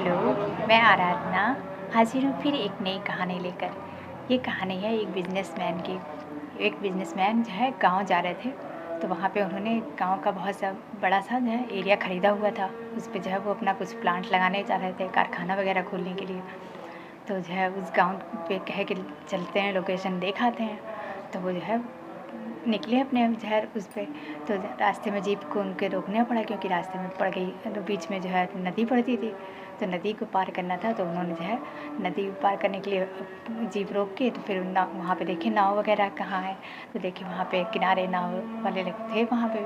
Hello, मैं आराधना हाजिर हूँ फिर एक नई कहानी लेकर। ये कहानी है एक बिजनेसमैन की। एक बिजनेसमैन जो है गांव जा रहे थे, तो वहाँ पे उन्होंने गांव का बहुत सा बड़ा सा जो है एरिया ख़रीदा हुआ था। उस पे जो है वो अपना कुछ प्लांट लगाने जा रहे थे, कारखाना वगैरह खोलने के लिए। तो जो है उस गाँव पे कहे कि चलते हैं, लोकेशन देख आते हैं। तो वो जो है निकले अपने जो है उस पे। तो रास्ते में जीप को उनके रोकना पड़ा, क्योंकि रास्ते में पड़ गई, तो बीच में जो है नदी पड़ती थी। तो नदी को पार करना था, तो उन्होंने जो है नदी पार करने के लिए जीप रोक के, तो फिर वहाँ पे देखे नाव वगैरह कहाँ है। तो देखे वहाँ पे किनारे नाव वाले लोग थे वहाँ पे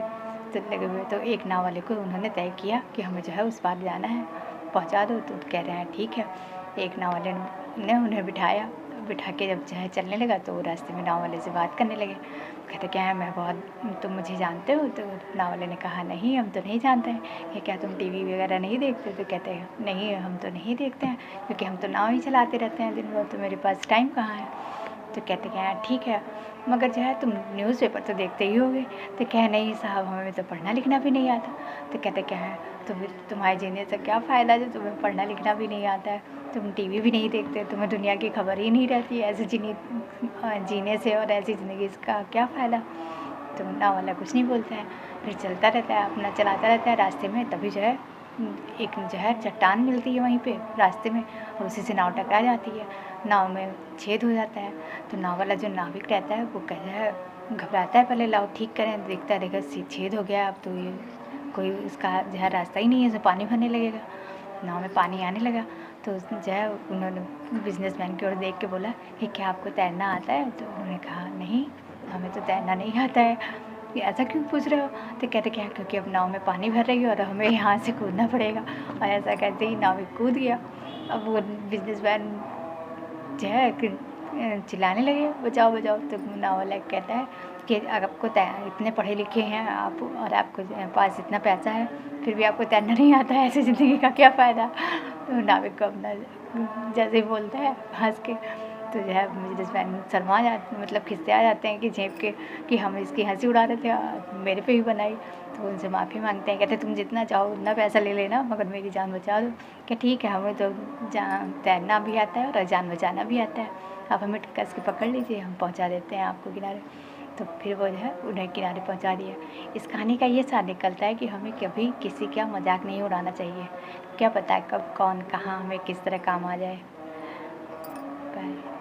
तो लगे हुए। तो एक नाव वाले को उन्होंने तय किया कि हमें जो है उस पार जाना है, पहुँचा दो। तो कह रहे हैं ठीक है। एक नाव वाले ने उन्हें बिठा के जब जो है चलने लगा, तो रास्ते में नाव वाले से बात करने लगे। कहते क्या है, मैं बहुत, तुम मुझे जानते हो? तो नाव वाले ने कहा नहीं, हम तो नहीं जानते हैं। कि क्या तुम टीवी वगैरह नहीं देखते? तो कहते हैं नहीं, हम तो नहीं देखते हैं, क्योंकि हम तो नाव ही चलाते रहते हैं दिन भर, तो मेरे पास टाइम कहाँ है। तो कहते क्या है ठीक है, मगर जो है तुम न्यूज़पेपर तो देखते ही होगे। तो कहे नहीं साहब, हमें तो पढ़ना लिखना भी नहीं आता। तो कहते क्या है, तो फिर तुम्हारे जीने से क्या फ़ायदा जो तुम्हें पढ़ना लिखना भी नहीं आता है, तुम टीवी भी नहीं देखते, तुम्हें दुनिया की खबर ही नहीं रहती है, ऐसे जीने से और ऐसी ज़िंदगी का क्या फ़ायदा। तो नाव वाला कुछ नहीं बोलता है, फिर चलता रहता है, अपना चलाता रहता है। रास्ते में तभी जो है एक जो है चट्टान मिलती है वहीं पे रास्ते में, और उसी से नाव टकरा जाती है। नाव में छेद हो जाता है। तो नाव वाला जो नाविक रहता है वो कहता है, घबराता है, पहले लाओ ठीक करें। देखता है, देखा छेद हो गया, अब तो ये कोई इसका जो है रास्ता ही नहीं है, इसमें पानी भरने लगेगा। नाव में पानी आने लगा। तो जो है उन्होंने बिजनेसमैन की ओर देख के बोला कि क्या आपको तैरना आता है? तो उन्होंने कहा नहीं, हमें तो तैरना नहीं आता है। कि ऐसा क्यों पूछ रहे हो? तो कहते क्या, क्योंकि अब नाव में पानी भर रही है और हमें यहाँ से कूदना पड़ेगा। और ऐसा कहते ही नाविक कूद गया। अब वो बिजनेसमैन जो है चिल्लाने लगे बचाओ बचाओ। तो नाव वाला कहता है कि अगर आपको इतने पढ़े लिखे हैं आप, और आपको पास इतना पैसा है, फिर भी आपको तैरना नहीं आता है, ऐसी ज़िंदगी का क्या फ़ायदा। तो नाविक को अपना जैसे ही बोलता है हंस के, तो जो है बिजनेसमैन शर्मा जाते, मतलब खिसिया जाते हैं कि झेप के कि हम इसकी हंसी उड़ा रहे थे और मेरे पे ही बनाई। तो उनसे माफ़ी मांगते हैं, कहते तुम जितना चाहो उतना पैसा ले लेना, मगर मेरी जान बचा दो। कि ठीक है, हमें तो तैरना भी आता है और जान बचाना भी आता है, आप हमें कस के पकड़ लीजिए, हम पहुंचा देते हैं आपको किनारे। तो फिर वो जो है उन्हें किनारे पहुंचा दिया। इस कहानी का ये सार निकलता है कि हमें कभी किसी का मजाक नहीं उड़ाना चाहिए। क्या पता है कब कौन कहाँ हमें किस तरह काम आ जाए। बाय।